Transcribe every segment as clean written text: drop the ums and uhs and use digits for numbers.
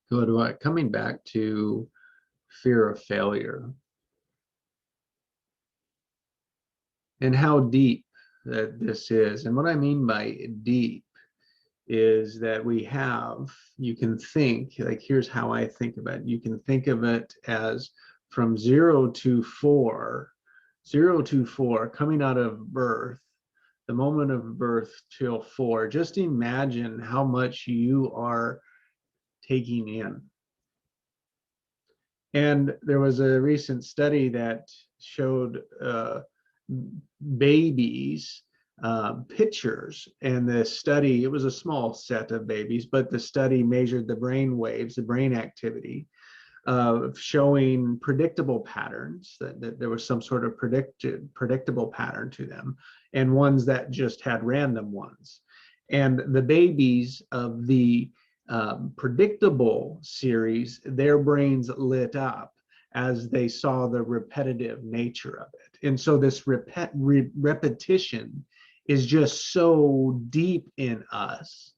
Coming back to fear of failure and how deep that this is. And what I mean by deep is that you can think, like, here's how I think about it. You can think of it as from 0 to 4, coming out of birth, the moment of birth till 4. Just imagine how much you are taking in. And there was a recent study that showed babies pictures, and the study, it was a small set of babies, but the study measured the brain waves, the brain activity, showing predictable patterns, that there was some sort of predictable pattern to them, and ones that just had random ones. And the babies of the predictable series, their brains lit up as they saw the repetitive nature of it. And so this repetition is just so deep in us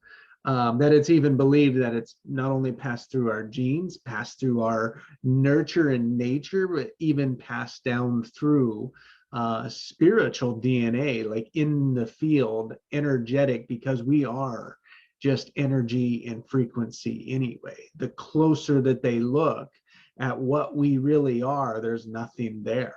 that it's even believed that it's not only passed through our genes, passed through our nurture and nature, but even passed down through spiritual DNA, like in the field, energetic, because we are just energy and frequency anyway. The closer that they look at what we really are, there's nothing there.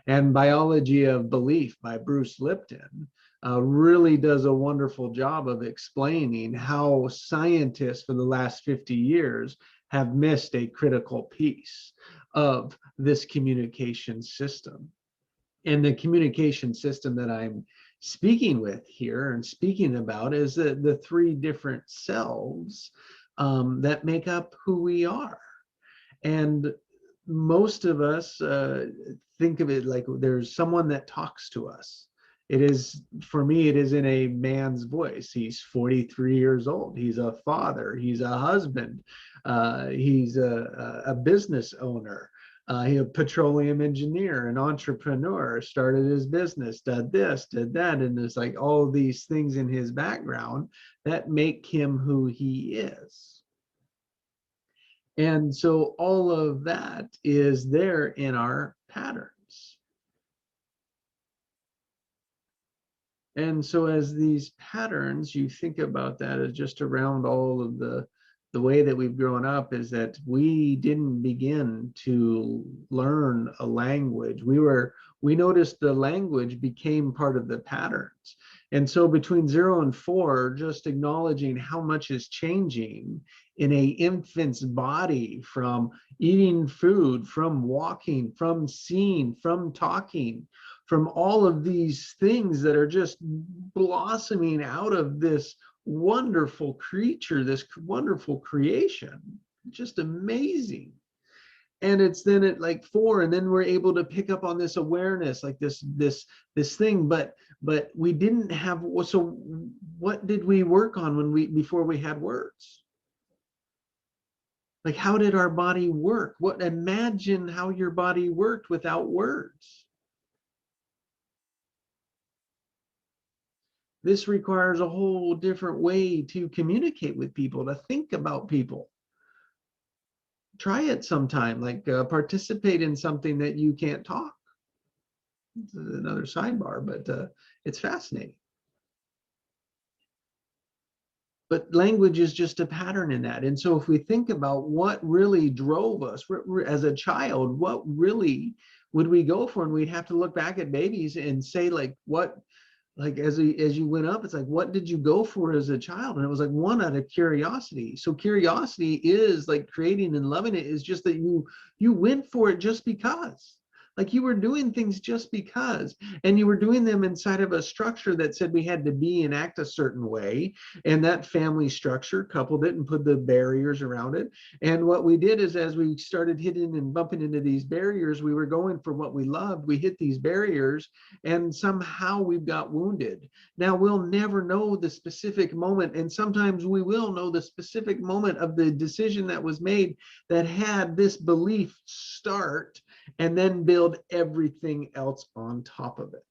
And Biology of Belief by Bruce Lipton really does a wonderful job of explaining how scientists for the last 50 years have missed a critical piece of this communication system. And the communication system that I'm speaking with here and speaking about is the 3 different selves that make up who we are. And most of us think of it like there's someone that talks to us. It is, for me, it is in a man's voice. He's 43 years old. He's a father. He's a husband. He's a business owner. He's a petroleum engineer, an entrepreneur, started his business, did this, did that. And there's like all these things in his background that make him who he is. And so all of that is there in our patterns. And so as these patterns, you think about that as just around all of the way that we've grown up, is that we didn't begin to learn a language. We noticed the language became part of the patterns. And so between 0 and 4, just acknowledging how much is changing in a infant's body, from eating food, from walking, from seeing, from talking, from all of these things that are just blossoming out of this wonderful creature, this wonderful creation, just amazing. And it's then at like 4, and then we're able to pick up on this awareness, like this thing, but we didn't have. So what did we work on before we had words? Like, how did our body work? Imagine how your body worked without words. This requires a whole different way to communicate with people, to think about people. Try it sometime, like participate in something that you can't talk. It's another sidebar, but it's fascinating. But language is just a pattern in that. And so if we think about what really drove us as a child, what really would we go for? And we'd have to look back at babies and say, like, what, like as you went up, it's like, what did you go for as a child? And it was like, one, out of curiosity. So curiosity is like creating and loving it, is just that you went for it just because. Like, you were doing things just because, and you were doing them inside of a structure that said we had to be and act a certain way. And that family structure coupled it and put the barriers around it. And what we did is, as we started hitting and bumping into these barriers, we were going for what we loved. We hit these barriers, and somehow we've got wounded. Now, we'll never know the specific moment, and sometimes we will know the specific moment of the decision that was made that had this belief start, and then build everything else on top of it.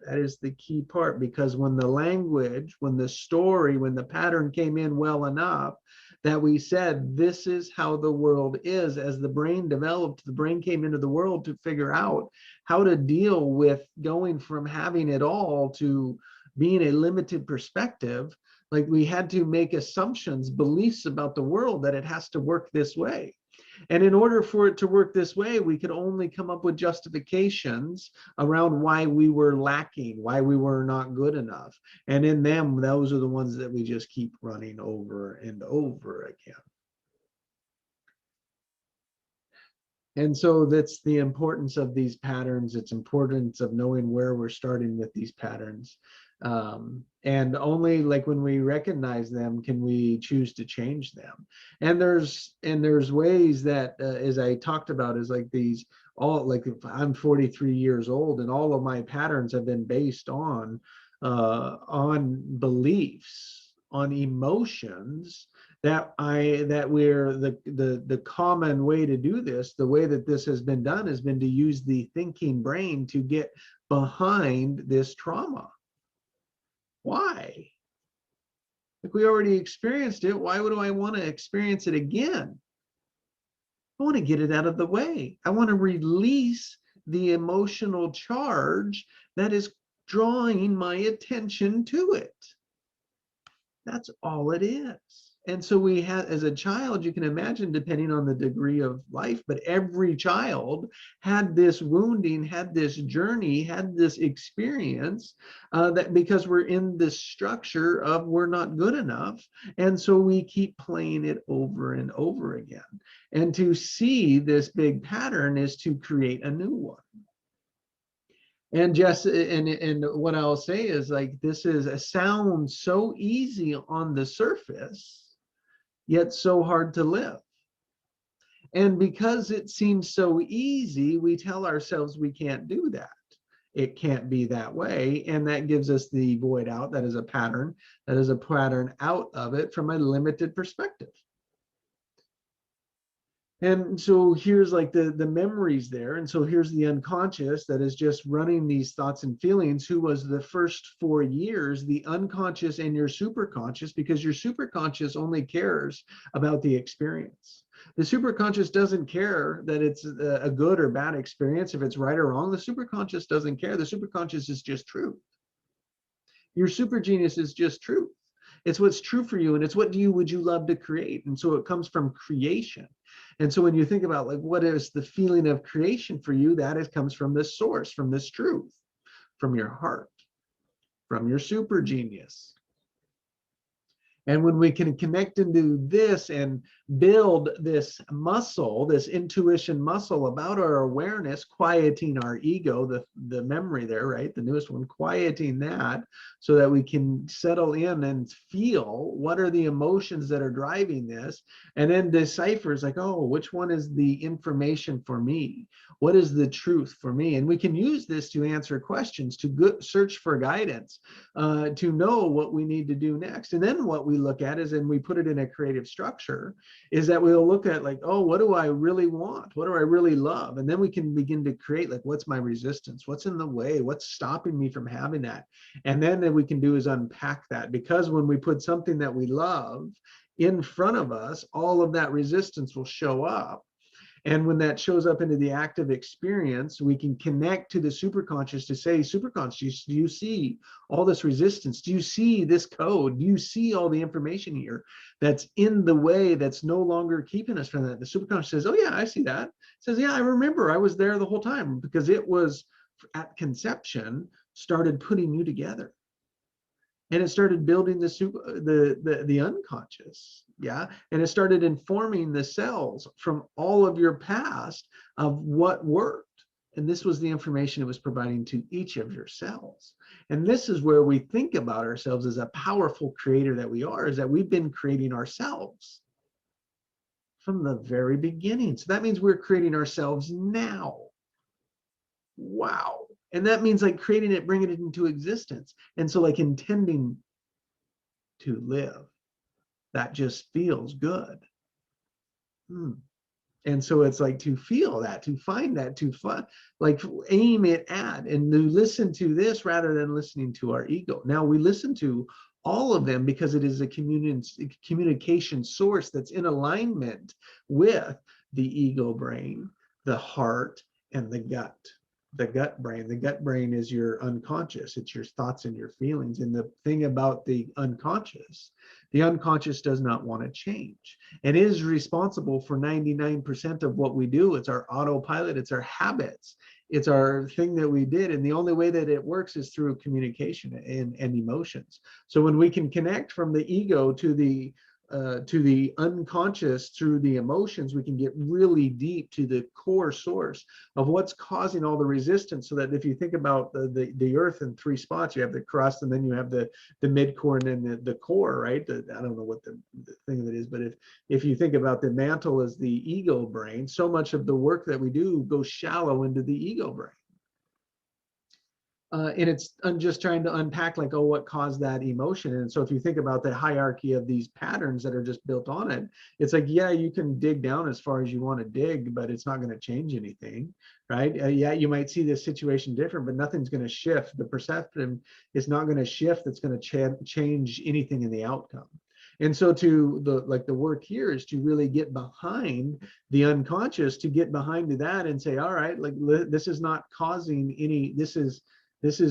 That is the key part, because when the language, when the story, when the pattern came in well enough that we said, this is how the world is, as the brain developed, the brain came into the world to figure out how to deal with going from having it all to being a limited perspective. Like, we had to make assumptions, beliefs about the world, that it has to work this way. And in order for it to work this way, we could only come up with justifications around why we were lacking, why we were not good enough. And in them, those are the ones that we just keep running over and over again. And so that's the importance of these patterns. It's importance of knowing where we're starting with these patterns. And only like when we recognize them can we choose to change them. And there's ways that, as I talked about, is like these all, like, if I'm 43 years old and all of my patterns have been based on beliefs, on emotions, that we're the common way to do this, the way that this has been done, has been to use the thinking brain to get behind this trauma. Why? If we already experienced it, why would I want to experience it again? I want to get it out of the way. I want to release the emotional charge that is drawing my attention to it. That's all it is. And so we had, as a child, you can imagine, depending on the degree of life, but every child had this wounding, had this journey, had this experience, that because we're in this structure of we're not good enough. And so we keep playing it over and over again. And to see this big pattern is to create a new one. And just, and what I'll say is, like, this is a sound so easy on the surface, yet so hard to live. And because it seems so easy, we tell ourselves we can't do that. It can't be that way. And that gives us the void out. That is a pattern. That is a pattern out of it from a limited perspective. And so here's like the memories there. And so here's the unconscious that is just running these thoughts and feelings, who was the first 4 years, the unconscious and your superconscious, because your superconscious only cares about the experience. The superconscious doesn't care that it's a good or bad experience, if it's right or wrong. The superconscious doesn't care. The superconscious is just truth. Your super genius is just truth. It's what's true for you, and it's what would you love to create. And so it comes from creation. And so when you think about, like, what is the feeling of creation for you, that comes from this source, from this truth, from your heart, from your super genius. And when we can connect into this and build this muscle, this intuition muscle about our awareness, quieting our ego, the memory there, right? The newest one, quieting that so that we can settle in and feel what are the emotions that are driving this, and then decipher, is like, oh, which one is the information for me? What is the truth for me? And we can use this to answer questions, to search for guidance, to know what we need to do next. And then what we look at is, and we put it in a creative structure, is that we'll look at, like, oh, what do I really want? What do I really love? And then we can begin to create, like, what's my resistance? What's in the way? What's stopping me from having that? And then we can do is unpack that, because when we put something that we love in front of us, all of that resistance will show up. And when that shows up into the active experience, we can connect to the superconscious to say, superconscious, do you see all this resistance? Do you see this code? Do you see all the information here that's in the way, that's no longer keeping us from that? The superconscious says, oh yeah, I see that. It says, yeah, I remember, I was there the whole time, because it was at conception, started putting you together. And it started building the unconscious, yeah, and it started informing the cells from all of your past of what worked. And this was the information it was providing to each of your cells. And this is where we think about ourselves as a powerful creator that we are, is that we've been creating ourselves from the very beginning. So that means we're creating ourselves now. Wow. And that means, like, creating it, bringing it into existence. And so, like, intending to live, that just feels good. And so it's like to feel that, to find that, like aim it at, and to listen to this rather than listening to our ego. Now we listen to all of them because it is a communication source that's in alignment with the ego brain, the heart, and the gut. The gut brain. The gut brain is your unconscious. It's your thoughts and your feelings. And the thing about the unconscious does not want to change, and is responsible for 99% of what we do. It's our autopilot. It's our habits. It's our thing that we did. And the only way that it works is through communication and emotions. So when we can connect from the ego to the unconscious through the emotions, we can get really deep to the core source of what's causing all the resistance. So that if you think about the earth in three spots, you have the crust, and then you have the mid-core, and then the core, right? I don't know what the thing of it is, but if you think about the mantle as the ego brain, so much of the work that we do goes shallow into the ego brain. And I'm just trying to unpack, like, oh, what caused that emotion? And so if you think about the hierarchy of these patterns that are just built on it, it's like, yeah, you can dig down as far as you want to dig, but it's not going to change anything, right? Yeah, you might see this situation different, but nothing's going to shift. The perception is not going to shift. That's going to change anything in the outcome. And so the work here is to really get behind the unconscious, to get behind to that and say, all right, like, this is not causing any, this is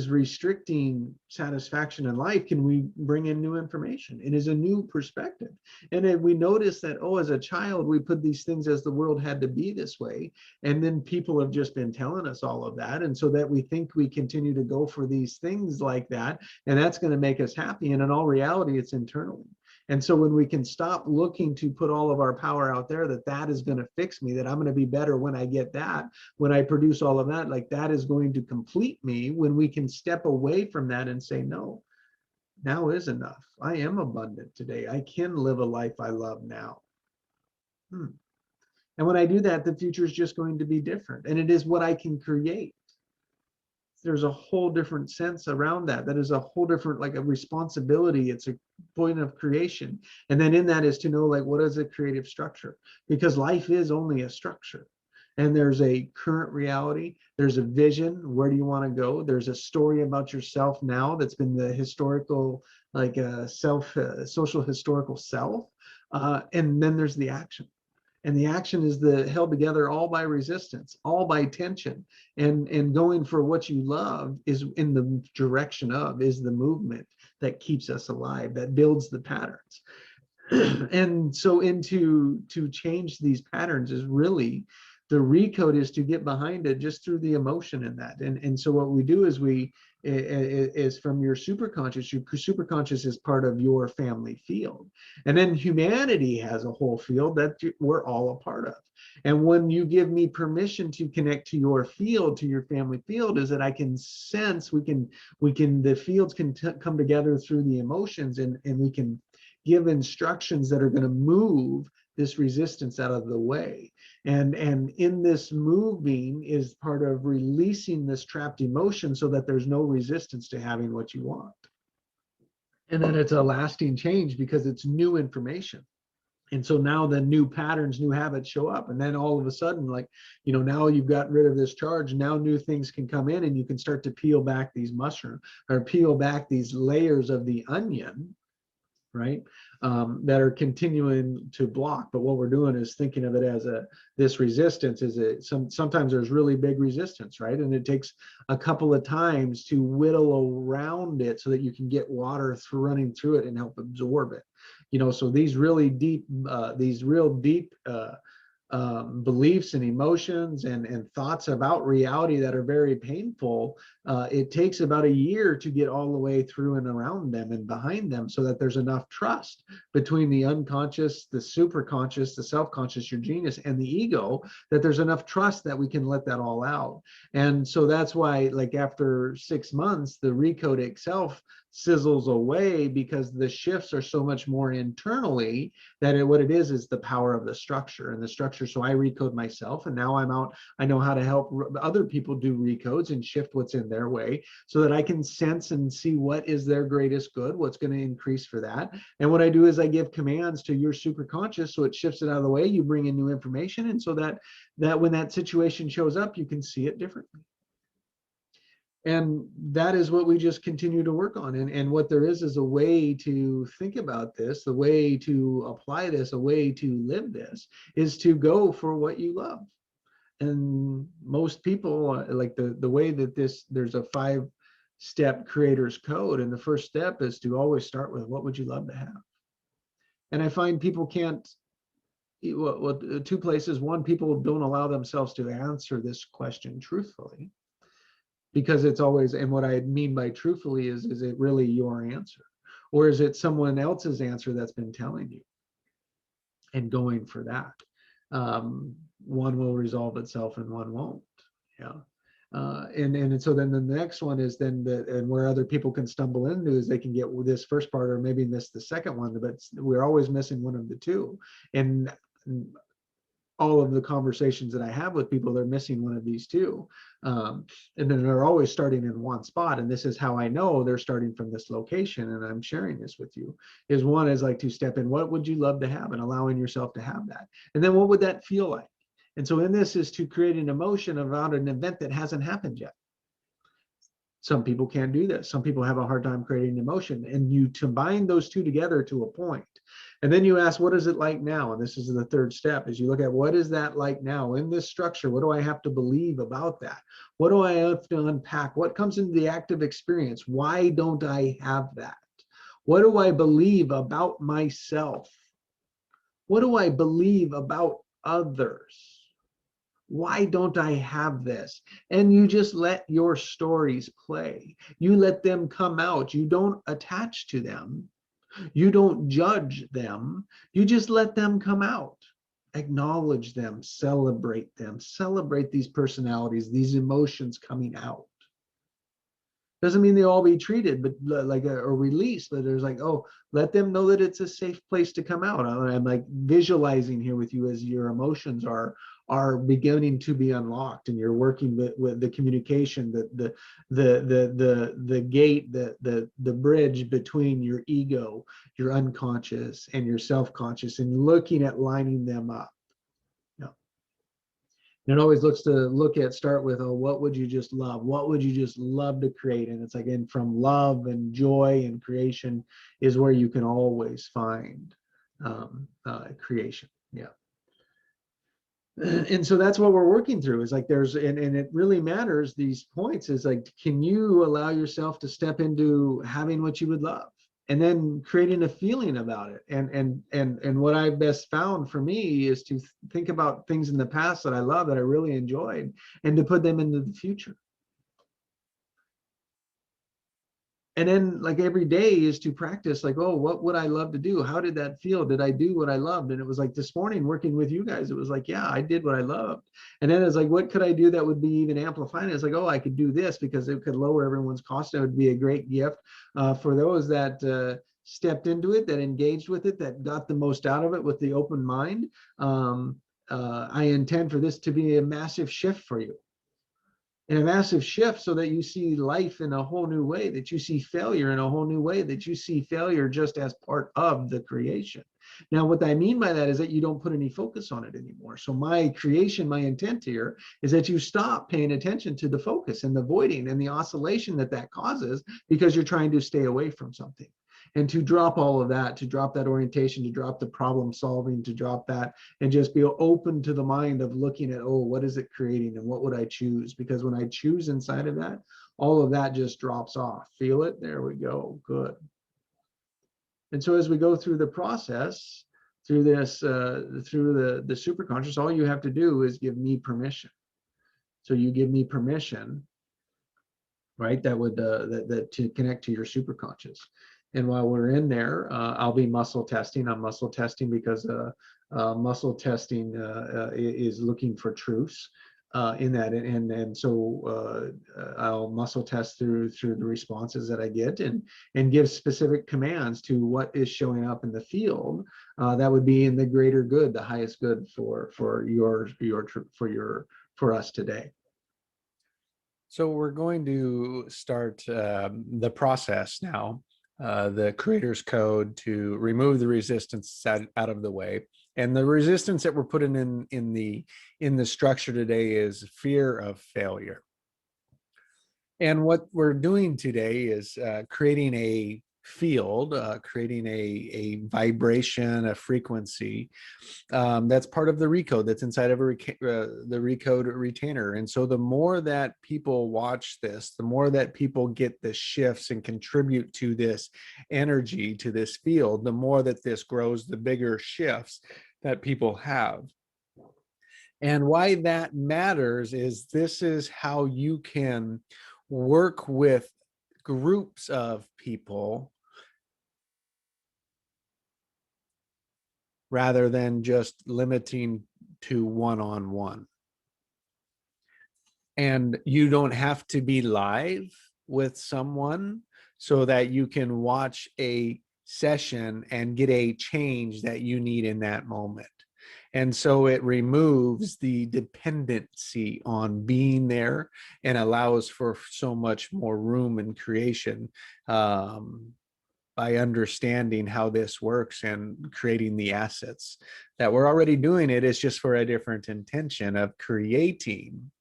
restricting satisfaction in life. Can we bring in new information? It is a new perspective. And then we notice that, oh, as a child, we put these things as the world had to be this way. And then people have just been telling us all of that. And so that we think we continue to go for these things like that, and that's going to make us happy. And in all reality, it's internally. And so when we can stop looking to put all of our power out there, that is going to fix me, that I'm going to be better when I get that, when I produce all of that, like that is going to complete me. When we can step away from that and say, no, now is enough. I am abundant today. I can live a life I love now. And when I do that, the future is just going to be different. And it is what I can create. There's a whole different sense around that. That is a whole different, like, a responsibility. It's a point of creation. And then in that is to know, like, what is a creative structure? Because life is only a structure. And there's a current reality. There's a vision. Where do you want to go? There's a story about yourself now that's been the historical, like, social historical self. And then there's the action. And the action is held together all by resistance, all by tension, and going for what you love is in the direction of, is the movement that keeps us alive, that builds the patterns. And so to change these patterns is really, the recode is to get behind it just through the emotion in that. And so what we do is from your superconscious is part of your family field. And then humanity has a whole field that we're all a part of. And when you give me permission to connect to your field, to your family field, is that I can sense, the fields can come together through the emotions, and we can give instructions that are going to move this resistance out of the way. And in this moving is part of releasing this trapped emotion so that there's no resistance to having what you want. And then it's a lasting change because it's new information. And so now the new patterns, new habits show up. And then all of a sudden, like, now you've got rid of this charge. Now new things can come in, and you can start to peel back these mushrooms, or peel back these layers of the onion, right? That are continuing to block. But what we're doing is thinking of it as this resistance is sometimes there's really big resistance, right? And it takes a couple of times to whittle around it so that you can get water running through it and help absorb it. So these real deep beliefs and emotions and thoughts about reality that are very painful, it takes about a year to get all the way through and around them and behind them, so that there's enough trust between the unconscious, the superconscious, the self-conscious, your genius, and the ego, that there's enough trust that we can let that all out. And so that's why, like, after 6 months, the recode itself sizzles away because the shifts are so much more internally that what it is the power of the structure and the structure. So I recode myself, and now I'm out. I know how to help other people do recodes and shift what's in their way so that I can sense and see what is their greatest good, what's going to increase for that. And what I do is I give commands to your superconscious so it shifts it out of the way. You bring in new information, and so that when that situation shows up, you can see it differently. And that is what we just continue to work on. And what there is a way to think about this, the way to apply this, a way to live this is to go for what you love. And most people, like the way that there's a 5-step creator's code. And the first step is to always start with what would you love to have? And I find people can't, well, 2 places. One, people don't allow themselves to answer this question truthfully. Because it's always, and what I mean by truthfully is it really your answer? Or is it someone else's answer that's been telling you? And going for that. One will resolve itself and one won't. Yeah. And so then the next one is then and where other people can stumble into is they can get this first part or maybe miss the second one, but we're always missing one of the two. And all of the conversations that I have with people, they're missing one of these two. And then they're always starting in one spot. And this is how I know they're starting from this location. And I'm sharing this with you is one is like to step in. What would you love to have? And allowing yourself to have that. And then what would that feel like? And so in this is to create an emotion around an event that hasn't happened yet. Some people can't do this. Some people have a hard time creating emotion, and you combine those two together to a point. And then you ask, what is it like now? And this is the third step, is you look at what is that like now in this structure? What do I have to believe about that? What do I have to unpack? What comes into the active experience? Why don't I have that? What do I believe about myself? What do I believe about others? Why don't I have this? And you just let your stories play. You let them come out. You don't attach to them. You don't judge them. You just let them come out. Acknowledge them, celebrate these personalities, these emotions coming out. Doesn't mean they all be treated, but like or released, but there's like, oh, let them know that it's a safe place to come out. I'm like visualizing here with you as your emotions are beginning to be unlocked, and you're working with the communication, the gate, the bridge between your ego, your unconscious, and your self-conscious, and looking at lining them up. And it always start with, oh, what would you just love? What would you just love to create? And it's like, and from love and joy and creation is where you can always find creation. Yeah. And so that's what we're working through is like and it really matters, these points is like, can you allow yourself to step into having what you would love? And then creating a feeling about it. And what I've best found for me is to think about things in the past that I love, that I really enjoyed, and to put them into the future. And then like every day is to practice like, oh, what would I love to do? How did that feel? Did I do what I loved? And it was like this morning working with you guys, it was like, yeah, I did what I loved. And then it's like, what could I do that would be even amplifying? It's like, oh, I could do this because it could lower everyone's cost. It would be a great gift for those that stepped into it, that engaged with it, that got the most out of it with the open mind. I intend for this to be a massive shift for you. And a massive shift so that you see life in a whole new way, that you see failure in a whole new way, that you see failure just as part of the creation. Now, what I mean by that is that you don't put any focus on it anymore. So my creation, my intent here is that you stop paying attention to the focus and the voiding and the oscillation that causes because you're trying to stay away from something. And to drop all of that, to drop that orientation, to drop the problem solving, to drop that, and just be open to the mind of looking at, oh, what is it creating and what would I choose? Because when I choose inside of that, all of that just drops off. Feel it? There we go. Good. And so as we go through the process, through this, through the superconscious, all you have to do is give me permission. So you give me permission, right? That would that to connect to your superconscious. And while we're in there, I'll be muscle testing. I'm muscle testing because muscle testing is looking for truths. in that, and so I'll muscle test through the responses that I get, and give specific commands to what is showing up in the field that would be in the greater good, the highest good for for us today. So we're going to start the process now, the creator's code, to remove the resistance out of the way. And the resistance that we're putting in the structure today is fear of failure. And what we're doing today is creating a field, creating a vibration, a frequency that's part of the recode that's inside of the recode retainer. And so the more that people watch this, the more that people get the shifts and contribute to this energy, to this field, the more that this grows, the bigger shifts that people have. And why that matters is this is how you can work with groups of people rather than just limiting to one-on-one. And you don't have to be live with someone so that you can watch a session and get a change that you need in that moment. And so it removes the dependency on being there and allows for so much more room and creation by understanding how this works and creating the assets that we're already doing. It is just for a different intention of creating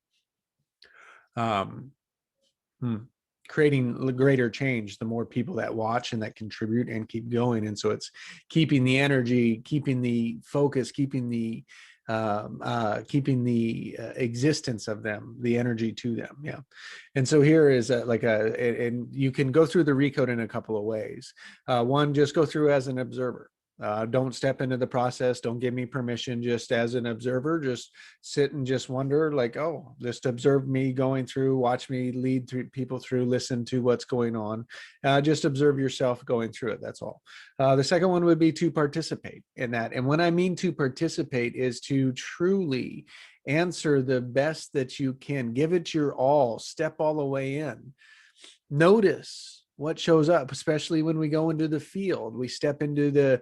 creating greater change, the more people that watch and that contribute and keep going. And so it's keeping the energy, keeping the focus, keeping the existence of them, the energy to them. Yeah. And so here is and you can go through the recode in a couple of ways. One, just go through as an observer. Don't step into the process. Don't give me permission. Just as an observer, just sit and just wonder, like, oh, just observe me going through, watch me lead through people through, listen to what's going on. Just observe yourself going through it. That's all. The second one would be to participate in that. And what I mean to participate is to truly answer the best that you can. Give it your all. Step all the way in. Notice what shows up, especially when we go into the field. We step into the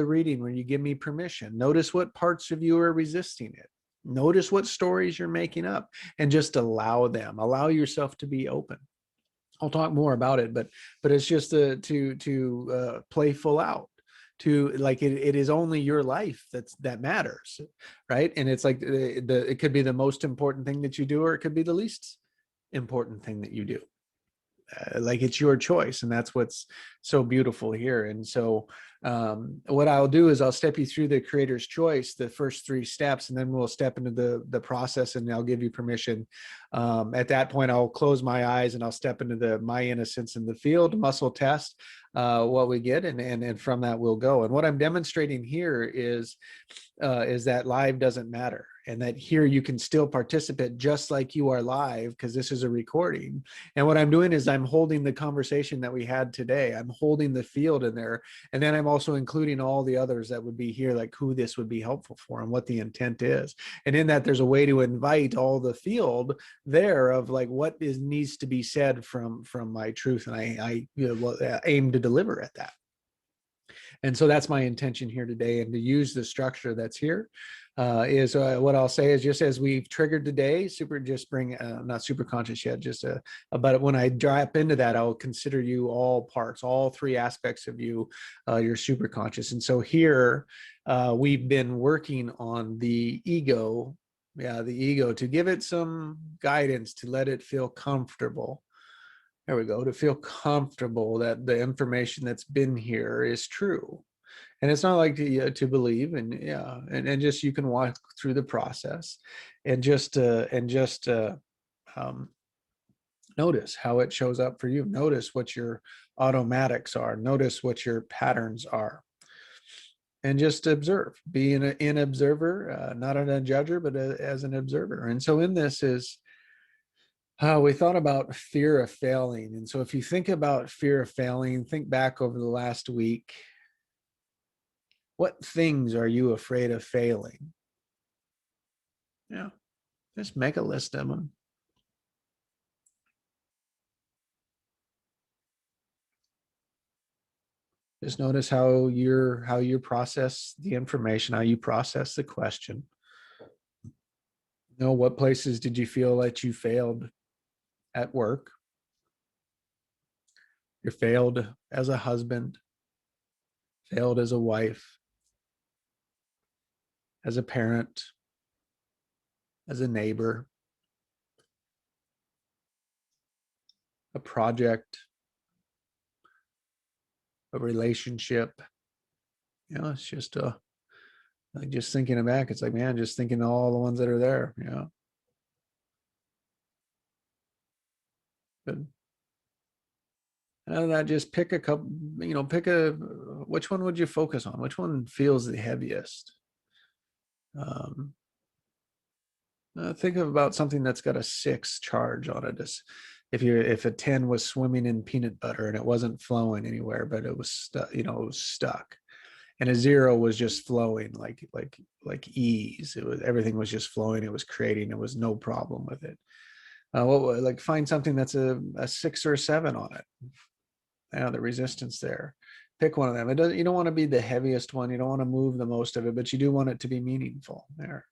reading when you give me permission. Notice what parts of you are resisting it. Notice what stories you're making up, and just allow them. Allow yourself to be open. I'll talk more about it, but it's just to play full out. To like it is only your life that matters, right? And it's like it could be the most important thing that you do, or it could be the least important thing that you do. Like it's your choice, and that's what's so beautiful here. And so what I'll do is I'll step you through the creator's choice, the first 3 steps, and then we'll step into the process, and I'll give you permission. At that point, I'll close my eyes and I'll step into my innocence in the field, muscle test what we get, and from that we'll go. And what I'm demonstrating here is that live doesn't matter, and that here you can still participate just like you are live, because this is a recording. And what I'm doing is I'm holding the conversation that we had today. I'm holding the field in there, and then I'm also including all the others that would be here, like who this would be helpful for and what the intent is. And in that, there's a way to invite all the field there of like what needs to be said from my truth, and I aim to deliver at that. And so that's my intention here today, and to use the structure that's here. What I'll say is, just as we've triggered today, just bring, not super conscious yet, but when I drop into that, I'll consider you all parts, all 3 aspects of you, you're super conscious. And so here, we've been working on the ego, the ego, to give it some guidance, to let it feel comfortable. There we go, to feel comfortable that the information that's been here is true. And it's not like to believe, and just you can walk through the process and just notice how it shows up for you. Notice what your automatics are. Notice what your patterns are, and just observe. Be an observer, not a judger, but as an observer. And so in this is we thought about fear of failing. And so if you think about fear of failing, think back over the last week. What things are you afraid of failing? Yeah. Just make a list of them. Just notice how you process the information, how you process the question. You know, what places did you feel that you failed at work? You failed as a husband, failed as a wife, as a parent, as a neighbor, a project, a relationship. You know, it's just like just thinking back, it's like, man, just thinking of all the ones that are there, you know. Good. And that just pick a couple, you know, which one would you focus on? Which one feels the heaviest? Um, think about something that's got a 6 charge on it. If a 10 was swimming in peanut butter and it wasn't flowing anywhere, but it was stuck, you know, it was stuck. And a 0 was just flowing like ease. It was, everything was just flowing. It was creating. There was no problem with it. Like find something that's a 6 or a 7 on it. Yeah, the resistance there. Pick one of them. It doesn't. You don't want to be the heaviest one. You don't want to move the most of it, but you do want it to be meaningful. There.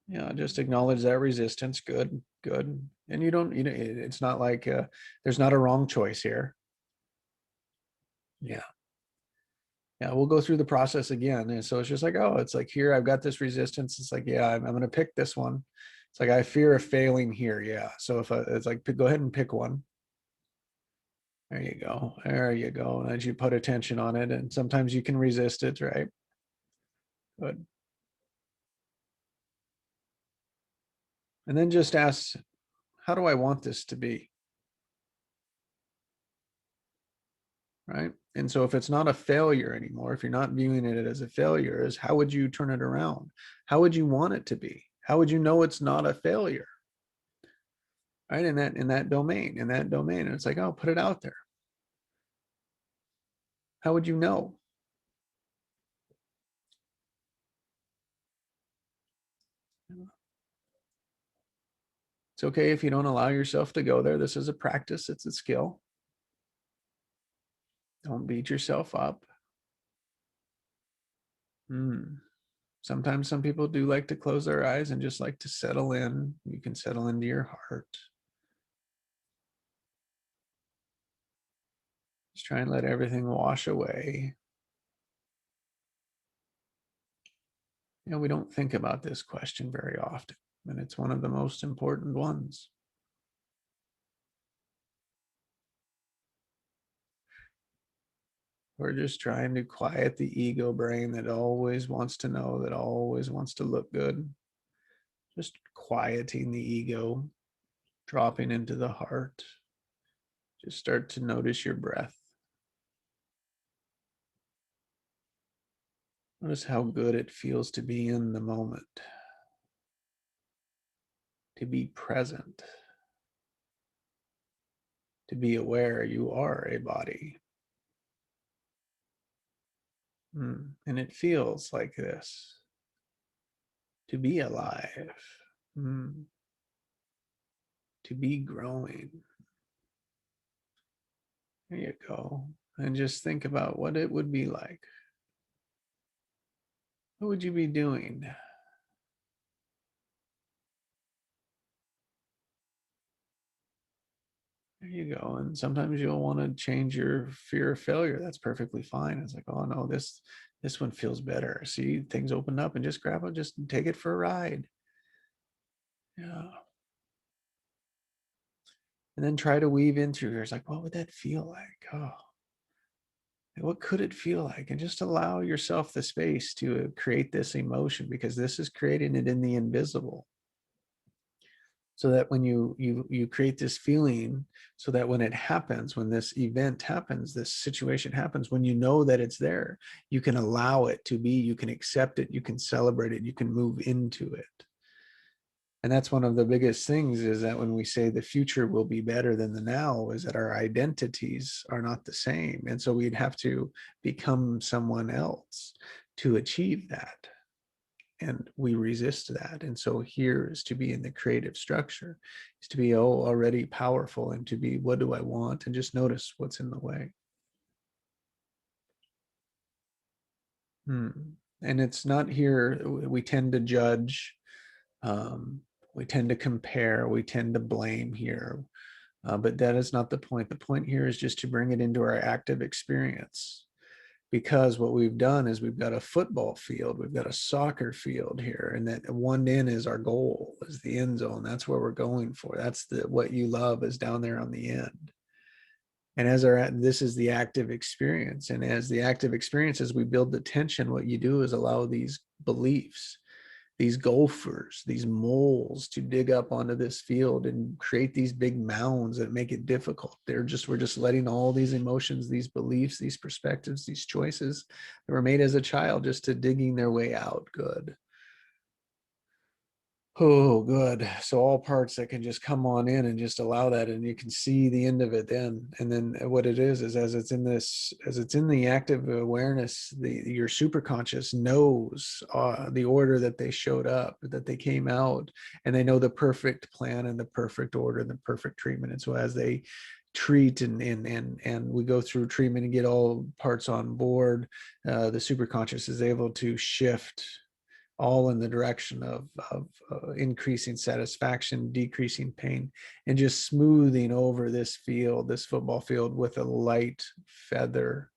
Yeah, just acknowledge that resistance. Good, good. And you don't. You know, it's not like there's not a wrong choice here. Yeah. Yeah, we'll go through the process again. And so it's just like, oh, it's like here, I've got this resistance. It's like, yeah, I'm going to pick this one. It's like, I fear of failing here. Yeah. So if it's like, go ahead and pick one. There you go. There you go. And as you put attention on it, and sometimes you can resist it, right? Good. And then just ask, how do I want this to be? Right. And so if it's not a failure anymore, if you're not viewing it as a failure, is how would you turn it around? How would you want it to be? How would you know it's not a failure? Right. In that domain. And it's like, oh, put it out there. How would you know? It's okay if you don't allow yourself to go there. This is a practice, it's a skill. Don't beat yourself up. Sometimes some people do like to close their eyes and just like to settle in. You can settle into your heart. Just try and let everything wash away. You know, we don't think about this question very often, and it's one of the most important ones. We're just trying to quiet the ego brain that always wants to know, that always wants to look good. Just quieting the ego, dropping into the heart. Just start to notice your breath. Notice how good it feels to be in the moment, to be present, to be aware you are a body. And it feels like this, to be alive, to be growing. There you go. And just think about what it would be like. What would you be doing? There you go. And sometimes you'll want to change your fear of failure. That's perfectly fine. It's like, oh no, this one feels better. See, things open up, and just grab it, just take it for a ride. Yeah. And then try to weave in through here. It's like, what would that feel like? Oh, what could it feel like? And just allow yourself the space to create this emotion, because this is creating it in the invisible. So that when you create this feeling, so that when it happens, when this event happens, this situation happens, when you know that it's there, you can allow it to be, you can accept it, you can celebrate it, you can move into it. And that's one of the biggest things, is that when we say the future will be better than the now, is that our identities are not the same. And so we'd have to become someone else to achieve that. and we resist that. And so here is to be in the creative structure, is to be already powerful, and to be, what do I want, and just notice what's in the way. And it's not here, we tend to judge, we tend to compare, we tend to blame here, but that is not the point. The point here is just to bring it into our active experience, because what we've done is we've got a football field, we've got a soccer field here, and that one end is our goal, is the end zone. That's where we're going for. That's the, what you love is down there on the end. And as this is the active experience. And as the active experience, as we build the tension, what you do is allow these beliefs, these gophers, these moles, to dig up onto this field and create these big mounds that make it difficult. We're just letting all these emotions, these beliefs, these perspectives, these choices that were made as a child, just to digging their way out. Good. Oh, good. So all parts that can just come on in and just allow that, and you can see the end of it then. And then what it is as it's in this, as it's in the active awareness, your superconscious knows the order that they showed up, that they came out, and they know the perfect plan and the perfect order and the perfect treatment. And so as they treat and we go through treatment and get all parts on board, the superconscious is able to shift all in the direction of increasing satisfaction, decreasing pain, and just smoothing over this field, this football field, with a light feather.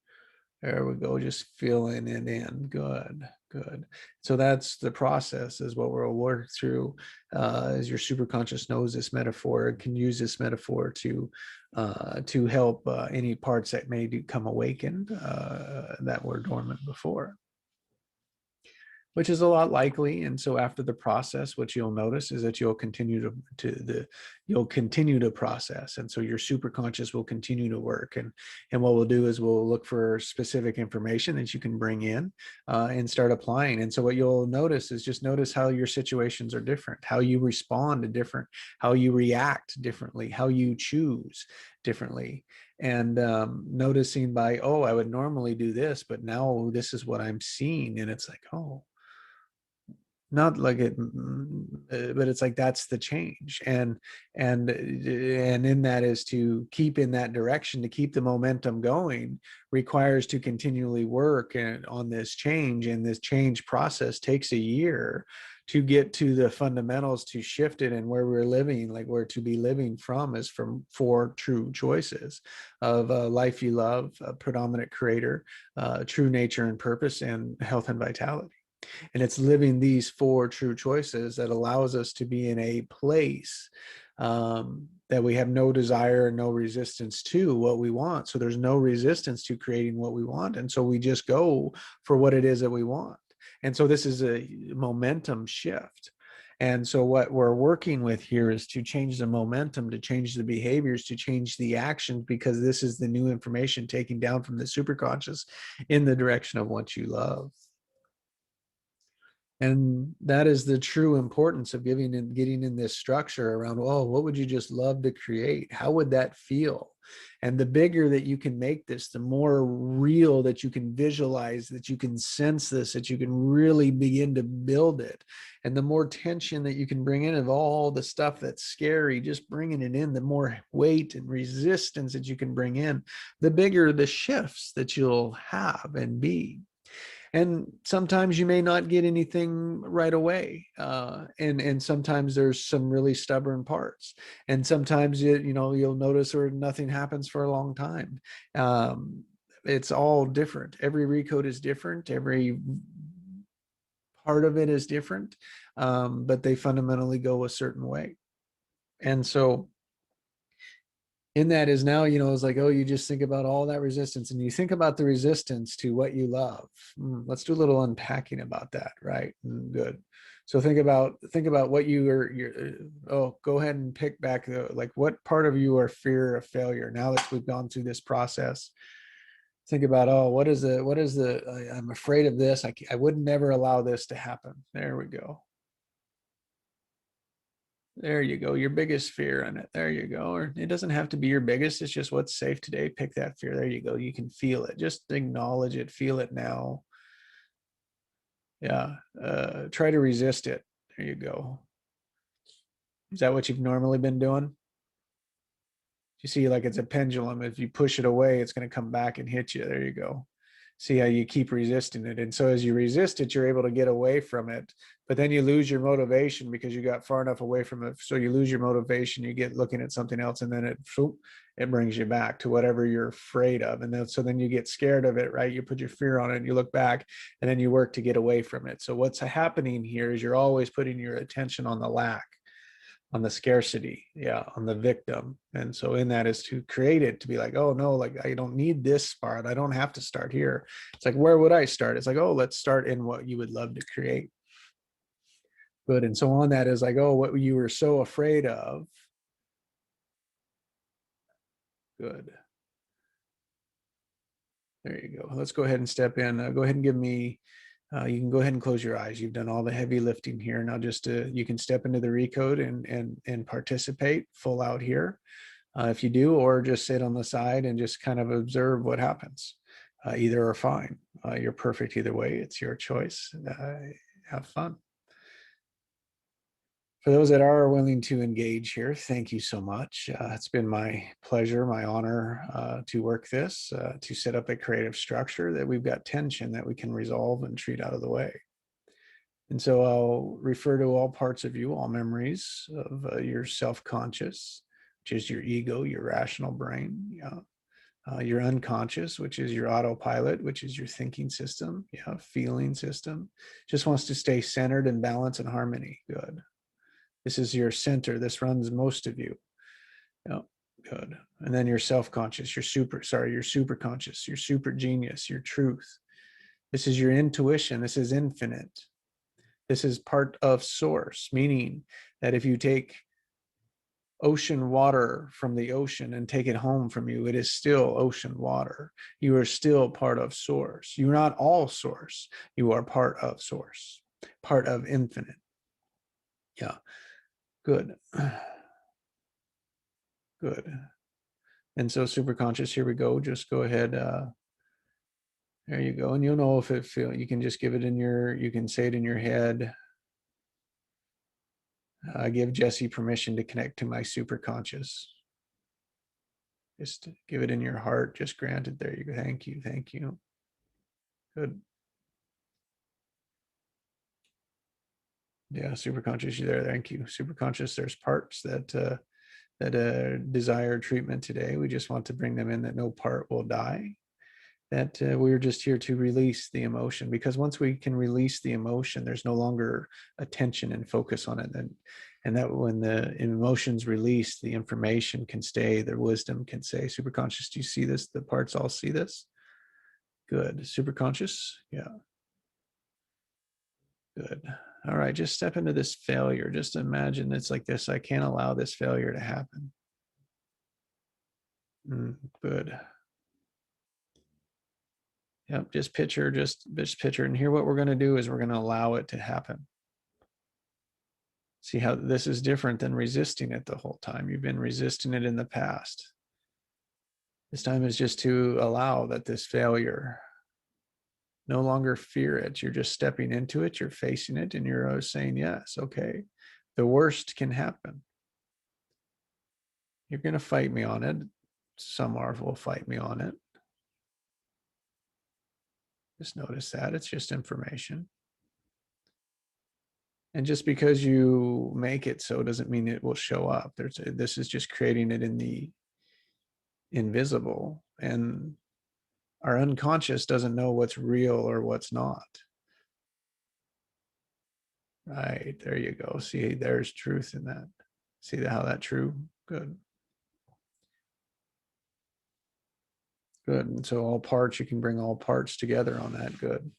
There we go, just filling it in. Good, good. So that's the process, is what we'll work through, as your superconscious knows this metaphor, can use this metaphor to help any parts that may become awakened, that were dormant before, which is a lot likely. And so after the process, what you'll notice is that you'll continue to process. And so your superconscious will continue to work. And what we'll do is we'll look for specific information that you can bring in, and start applying. And so what you'll notice is, just notice how your situations are different, how you respond to different, how you react differently, how you choose differently. And noticing by, oh, I would normally do this, but now this is what I'm seeing. And it's like, oh, not like it, but it's like, that's the change. And in that is to keep in that direction, to keep the momentum going, requires to continually work on this change. And this change process takes a year to get to the fundamentals, to shift it. And where we're living, like where to be living from, is from 4 true choices of life you love, a predominant creator, true nature and purpose, and health and vitality. And it's living these 4 true choices that allows us to be in a place, that we have no desire and no resistance to what we want. So there's no resistance to creating what we want. And so we just go for what it is that we want. And so this is a momentum shift. And so what we're working with here is to change the momentum, to change the behaviors, to change the actions, because this is the new information taken down from the superconscious in the direction of what you love. And that is the true importance of getting in this structure around, oh, what would you just love to create? How would that feel? And the bigger that you can make this, the more real that you can visualize, that you can sense this, that you can really begin to build it. And the more tension that you can bring in of all the stuff that's scary, just bringing it in, the more weight and resistance that you can bring in, the bigger the shifts that you'll have and be. And sometimes you may not get anything right away, and sometimes there's some really stubborn parts, and sometimes you'll notice where nothing happens for a long time. It's all different. Every recode is different. Every part of it is different, but they fundamentally go a certain way. And so in that is now, it's like, oh, you just think about all that resistance, and you think about the resistance to what you love. Let's do a little unpacking about that, right? Good. So think about what go ahead and pick back like what part of you are fear of failure. Now that we've gone through this process, think about, oh, what is I'm afraid of this. I would never allow this to happen. There we go. There you go. Your biggest fear in it. There you go. Or it doesn't have to be your biggest. It's just what's safe today. Pick that fear. There you go. You can feel it. Just acknowledge it. Feel it now. Yeah. Try to resist it. There you go. Is that what you've normally been doing? You see, like it's a pendulum. If you push it away, it's going to come back and hit you. There you go. See how you keep resisting it. And so as you resist it, you're able to get away from it. But then you lose your motivation because you got far enough away from it. So you lose your motivation. You get looking at something else, and then it brings you back to whatever you're afraid of. And then so then you get scared of it, right? You put your fear on it and you look back, and then you work to get away from it. So what's happening here is you're always putting your attention on the lack, on the scarcity, yeah, on the victim. And so in that is to create it, to be like, oh no, like I don't need this part, I don't have to start here. It's like, where would I start? It's like, oh, let's start in what you would love to create. Good. And so on that is like, oh, what you were so afraid of. Good. There you go. Let's go ahead and step in. Go ahead and give me, you can go ahead and close your eyes. You've done all the heavy lifting here. Now just you can step into the recode and participate full out here. If you do, or just sit on the side and just kind of observe what happens. Either are fine. You're perfect either way. It's your choice. Have fun. For those that are willing to engage here, thank you so much. It's been my pleasure, my honor to work this, to set up a creative structure that we've got tension that we can resolve and treat out of the way. And so I'll refer to all parts of you, all memories of your self-conscious, which is your ego, your rational brain, yeah. Your unconscious, which is your autopilot, which is your thinking system, yeah, feeling system. Just wants to stay centered and balance and harmony. Good. This is your center. This runs most of you. Yeah, good. And then your self-conscious, your super conscious, your super genius, your truth. This is your intuition. This is infinite. This is part of source, meaning that if you take ocean water from the ocean and take it home from you, it is still ocean water. You are still part of source. You're not all source. You are part of source, part of infinite. Yeah, good. Good. And so superconscious, here we go. Just go ahead. There you go. And you'll know if it feel, you can just give it in your, you can say it in your head. I give Jesse permission to connect to my superconscious. Just give it in your heart. Just grant it. There you go. Thank you. Thank you. Good. Yeah, superconscious, you there. Thank you. Superconscious, there's parts that desire treatment today. We just want to bring them in, that no part will die. That we're just here to release the emotion, because once we can release the emotion, there's no longer attention and focus on it. And that when the emotions release, the information can stay, the wisdom can stay. Superconscious, do you see this? The parts all see this? Good. Superconscious, yeah. Good. All right, just step into this failure. Just imagine it's like this. I can't allow this failure to happen. Good. Yep, just picture. And here what we're going to do is we're going to allow it to happen. See how this is different than resisting it the whole time. You've been resisting it in the past. This time is just to allow that this failure, no longer fear it. You're just stepping into it. You're facing it, and you're saying, yes, okay, the worst can happen. You're going to fight me on it. Some will fight me on it. Just notice that it's just information. And just because you make it so doesn't mean it will show up. This is just creating it in the invisible. And our unconscious doesn't know what's real or what's not. Right, there you go. See, there's truth in that. See how that true? Good. Good. And so all parts, you can bring all parts together on that. Good.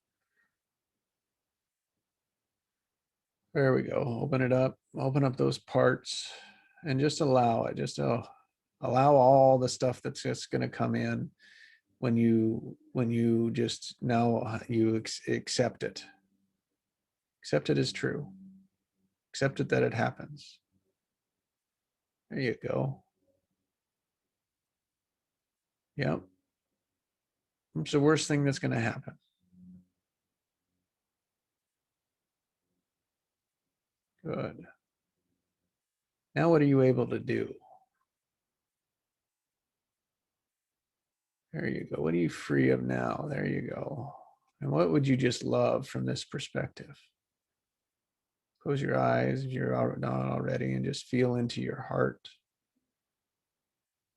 There we go. Open it up. Open up those parts and just allow it. Just allow all the stuff that's just going to come in when you just now you accept it. Accept it as true. Accept it that it happens. There you go. Yep. What's the worst thing that's going to happen? Good. Now what are you able to do? There you go. What are you free of now? There you go. And what would you just love from this perspective? Close your eyes if you're not already and just feel into your heart.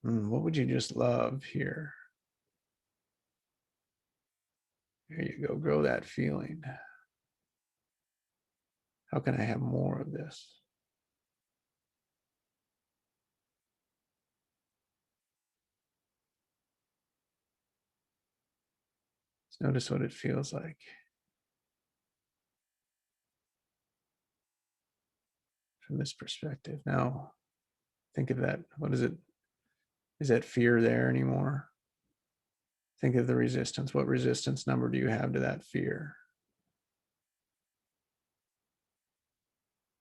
What would you just love here? There you go. Grow that feeling. How can I have more of this? Just notice what it feels like. From this perspective. Now, think of that. What is it? Is that fear there anymore? Think of the resistance. What resistance number do you have to that fear?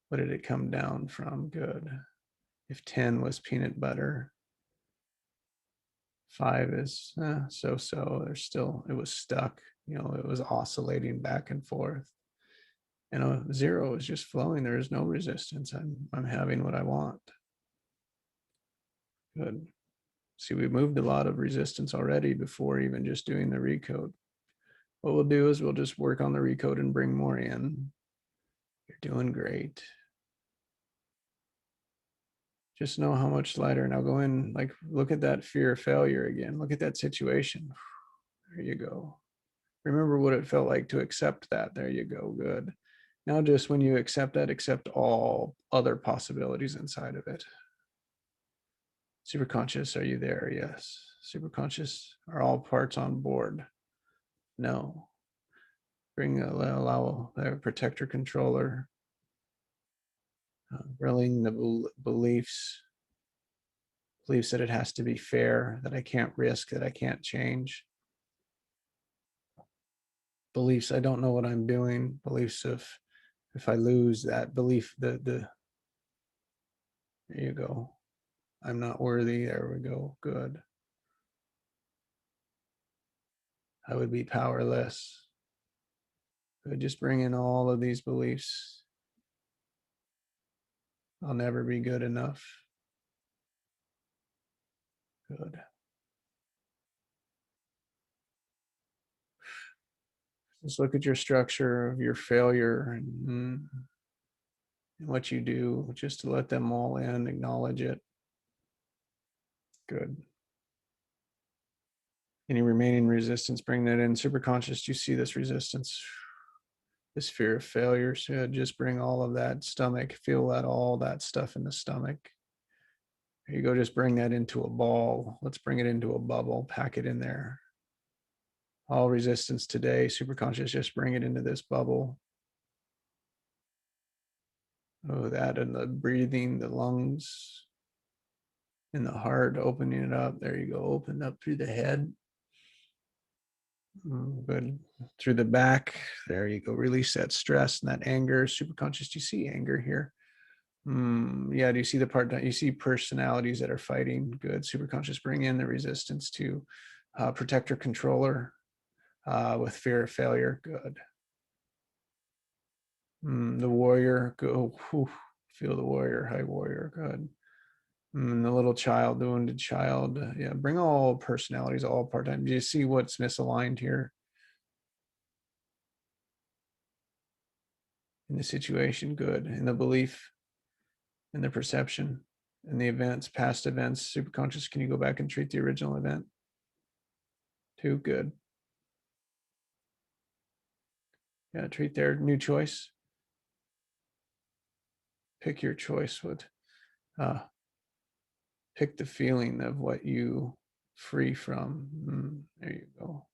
What did it come down from? Good. If 10 was peanut butter, 5 is so-so. There's still, it was stuck. It was oscillating back and forth. 0 is just flowing. There is no resistance. I'm having what I want. Good. See, we moved a lot of resistance already before even just doing the recode. What we'll do is we'll just work on the recode and bring more in. You're doing great. Just know how much lighter. Now go in, like, look at that fear of failure again. Look at that situation. There you go. Remember what it felt like to accept that. There you go. Good. Now just when you accept that, accept all other possibilities inside of it. Superconscious, are you there? Yes. Superconscious, are all parts on board? No. Allow the protector controller, grilling the beliefs that it has to be fair, that I can't risk, that I can't change. Beliefs, I don't know what I'm doing. Beliefs of, if I lose that belief, there you go. I'm not worthy. There we go. Good. I would be powerless. Good. Just bring in all of these beliefs. I'll never be good enough. Good. Just look at your structure of your failure and what you do, just to let them all in, acknowledge it. Good. Any remaining resistance, bring that in. Superconscious, do you see this resistance? This fear of failure. So just bring all of that stomach, feel that, all that stuff in the stomach. There you go, just bring that into a ball. Let's bring it into a bubble, pack it in there. All resistance today, superconscious, just bring it into this bubble. Oh, that and the breathing, the lungs, and the heart, opening it up. There you go, open up through the head. Good. Through the back. There you go. Release that stress and that anger. Superconscious, do you see anger here? Yeah, do you see the part that you see personalities that are fighting? Good. Superconscious, bring in the resistance to protector controller with fear of failure. Good. The warrior, go. Whew. Feel the warrior, high warrior. Good. The little child, the wounded child. Yeah, bring all personalities, all part-time. Do you see what's misaligned here in the situation? Good. In the belief, in the perception, in the events, past events. Superconscious, can you go back and treat the original event? 2, good. Yeah, treat their new choice. Pick your choice with, pick the feeling of what you free from. There you go.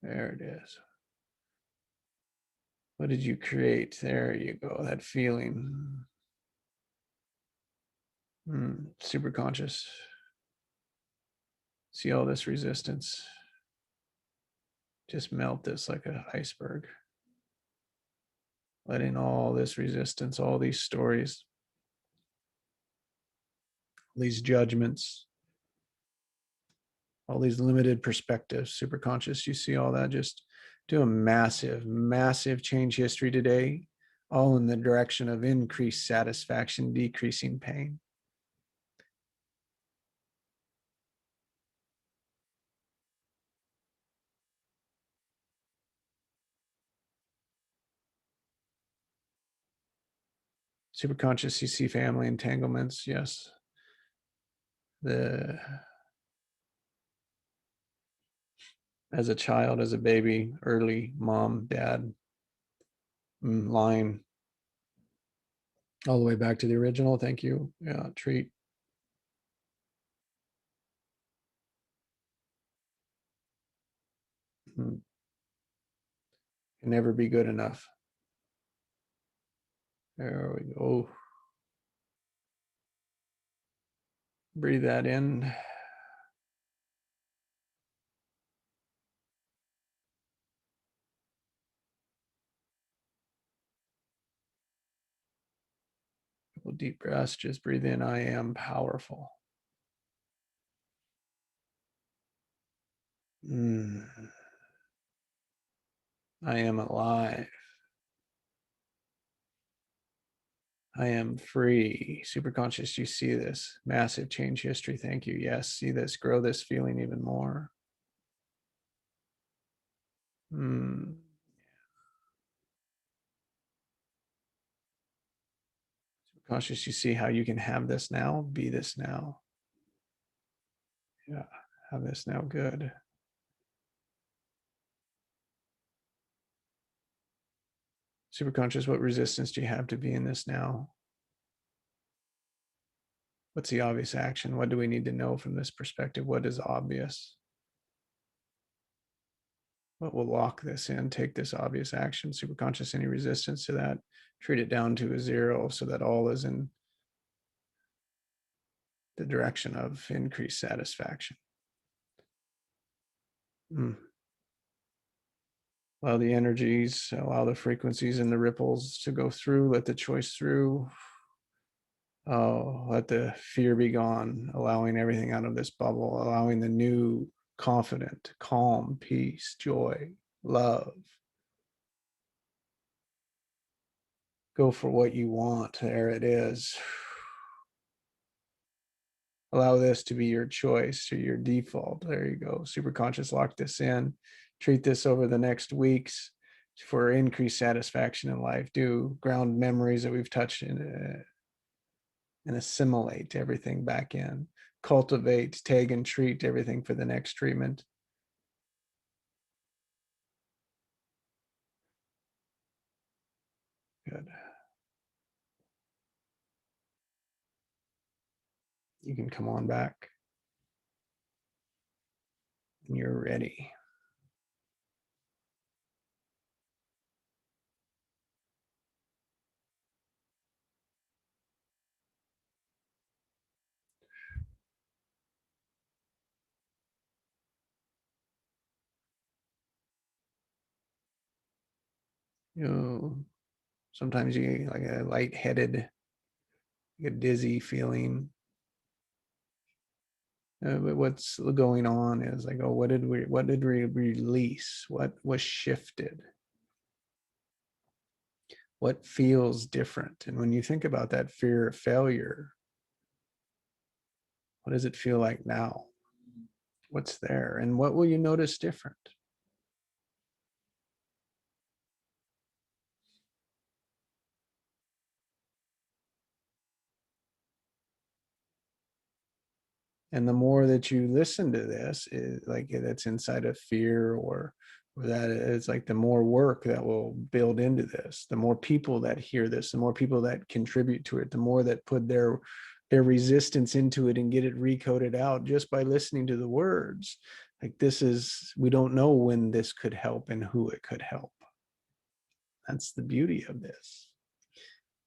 There it is. What did you create? There you go, that feeling. Super conscious. See all this resistance. Just melt this like an iceberg. Letting all this resistance, all these stories, these judgments, all these limited perspectives, super conscious, you see all that, just do a massive, massive change history today. all in the direction of increased satisfaction, decreasing pain. Superconscious, you see family entanglements, yes. As a child, as a baby, early mom, dad line, all the way back to the original. Thank you. Yeah, treat. Can never be good enough. There we go. Breathe that in. Couple deep breaths. Just breathe in. I am powerful. I am alive. I am free. Superconscious, you see this massive change history. Thank you. Yes, see this, grow this feeling even more. Superconscious, you see how you can have this now, be this now. Yeah, have this now. Good. Superconscious, what resistance do you have to be in this now? What's the obvious action? What do we need to know from this perspective? What is obvious? What will lock this in? Take this obvious action. Superconscious, any resistance to that? Treat it down to a 0 so that all is in the direction of increased satisfaction. Allow the energies, allow the frequencies and the ripples to go through. Let the choice through. Oh, let the fear be gone, allowing everything out of this bubble, allowing the new, confident, calm, peace, joy, love. Go for what you want. There it is. Allow this to be your choice or your default. There you go. Superconscious, lock this in. Treat this over the next weeks for increased satisfaction in life. Do ground memories that we've touched in and assimilate everything back in. Cultivate, tag, and treat everything for the next treatment. Good. You can come on back when you're ready. Sometimes you get like a lightheaded, a dizzy feeling. But what's going on is like, oh, what did we release? What was shifted? What feels different? And when you think about that fear of failure, what does it feel like now? What's there? And what will you notice different? And the more that you listen to this, like that's inside of fear or that it's like the more work that will build into this, the more people that hear this, the more people that contribute to it, the more that put their resistance into it and get it recoded out just by listening to the words. Like this is, we don't know when this could help and who it could help. That's the beauty of this.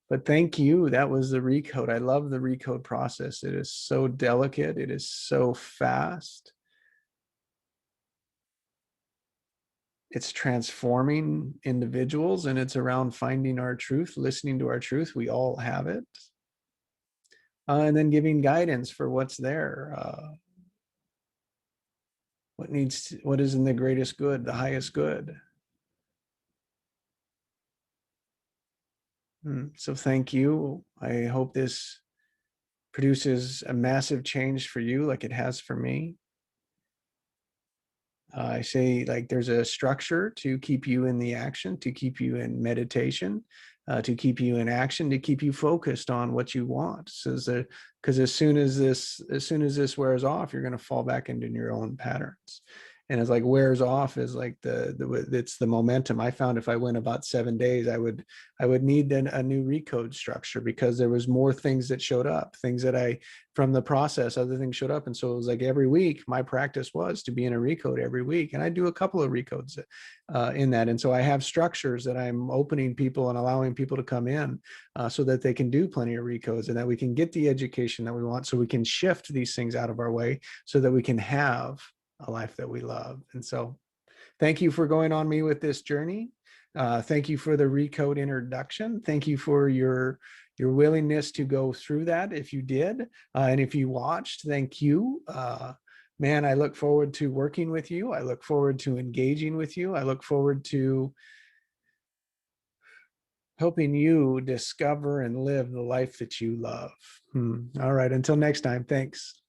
But thank you. That was the recode. I love the recode process. It is so delicate. It is so fast. It's transforming individuals and it's around finding our truth, listening to our truth. We all have it. And then giving guidance for what's there. What is in the greatest good, the highest good. So thank you. I hope this produces a massive change for you like it has for me. I say, like, there's a structure to keep you in the action, to keep you in meditation, to keep you in action, to keep you focused on what you want. So because as soon as this wears off, you're going to fall back into your own patterns. And it's like wears off is like it's the momentum. I found if I went about 7 days, I would need then a new recode structure, because there was more things that showed up, things that I from the process, other things showed up. And so it was like every week, my practice was to be in a recode every week. And I do a couple of recodes in that. And so I have structures that I'm opening people and allowing people to come in so that they can do plenty of recodes, and that we can get the education that we want, so we can shift these things out of our way so that we can have a life that we love. And so thank you for going on me with this journey. Thank you for the recode introduction. Thank you for your willingness to go through that if you did. And if you watched, thank you. Man, I look forward to working with you. I look forward to engaging with you. I look forward to helping you discover and live the life that you love. All right, until next time, thanks.